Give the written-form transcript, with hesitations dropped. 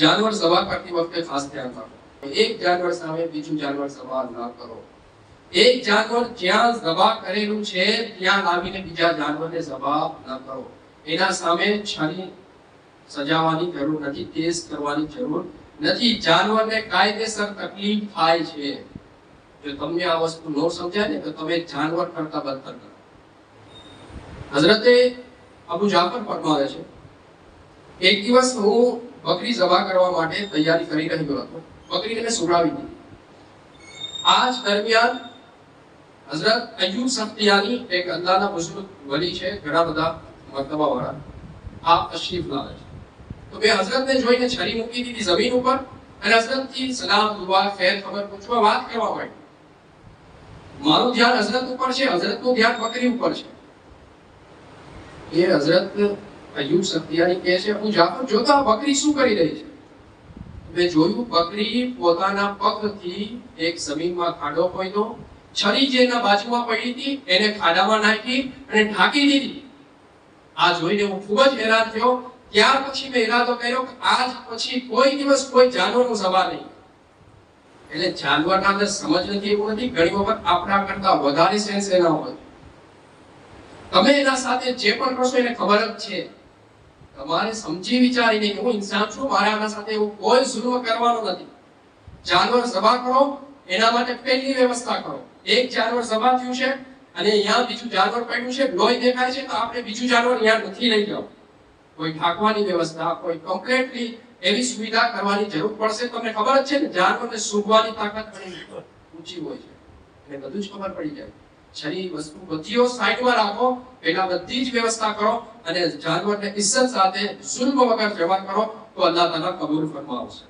જાનવર સભા કરતી વખતે ખાસ ધ્યાન રાખો, એક જાનવર સામે બીજું જાનવર સભા ન કરો. એક જાનવર જ્યાં સભા કરેલું છે ત્યાં લાવીને બીજા જાનવરને સભા ન કરો. એના સામે છરી સજાવવાની જરૂર નથી, કેસ કરવાની જરૂર નથી. જાનવરને કાયદેસર તકલીફ થાય છે. જો તમને આ વસ્તુ ન સમજાય ને તો તમે જાનવર કરતા બદતર કરો. હઝરતે અબુ જાફર ફરમાવે છે, એક દિવસ હું બકરી ઝબા કરવા માટે તૈયારી કરી રહ્યો હતો. બકરીને મેં સુવડાવી દીધી. આ જ દરમિયાન હઝરત અય્યુબ સખ્તિયાની, એક અલ્લાહના બુઝુર્ગ વલી છે, ઘણા બધા મર્તબા વાળા, આપ તશરીફ લાવે છે. તો મેં હઝરતને જોઈને છરી મૂકી દીધી જમીન ઉપર અને હઝરતથી સલામ, દુઆ, ખૈર ખબર પૂછવા, વાત કરવા માંડી. મારું ધ્યાન હઝરત ઉપર છે, હઝરતનું ધ્યાન બકરી ઉપર છે. એ હઝરત અય્યુબ સખ્તિયાની કહે છે, હું જાફર જોતો આ બકરી શું કરી રહી છે? મેં જોયું, બકરી પોતાના પગથી એક જમીનમાં ખાડો ખોદ્યો, છરી જેના બાજુમાં પડી હતી એને ખાડામાં નાખી અને ઢાંકી દીધી. આ જોઈને હું ખૂબ જ હેરાન થયો. ત્યાર પછી મેં ઈરાદો કર્યો કે આજ પછી કોઈ દિવસ કોઈ જાનવરનો સવાલ નહીં. એટલે જાનવરના અંદર સમજ નથી એવું નથી, ઘણી વખત આપણા કરતા વધારે સેન્સ એના હોય. તમે એના સાથે જે પણ કરશો એને ખબર જ છે. તમારે સમજી વિચારીને કે હું ઇન્સાન છું, મારે આના સાથે એવું કોઈ જુલ્મ કરવાનો નથી. જાનવર સભા કરો, એના માટે પહેલી વ્યવસ્થા કરો. એક જાનવર સભા થયું છે અને અહીંયા બીજું જાનવર પડ્યું છે, લોહી દેખાય છે, તો આપણે બીજું જાનવર અહીંયા નથી લઈ જાવ. કોઈ ઢાંકવાની વ્યવસ્થા, કોઈ કમ્પ્લીટલી એવી સુવિધા કરવાની જરૂર પડશે. તમને ખબર જ છે ને, જાનવરને સૂંઘવાની તાકાત ઘણી ઊંચી હોય છે, એટલે બધું જ ખબર પડી જાય. છરી વસ્તુ બધીઓ સાઈડમાં રાખો, પહેલા બધી જ વ્યવસ્થા કરો અને જાનવરને ઇજ્જત સાથે, જુલ્મ વગર જવા કરો, તો અલ્લાહ તાલા કબૂલ ફરમાવશે.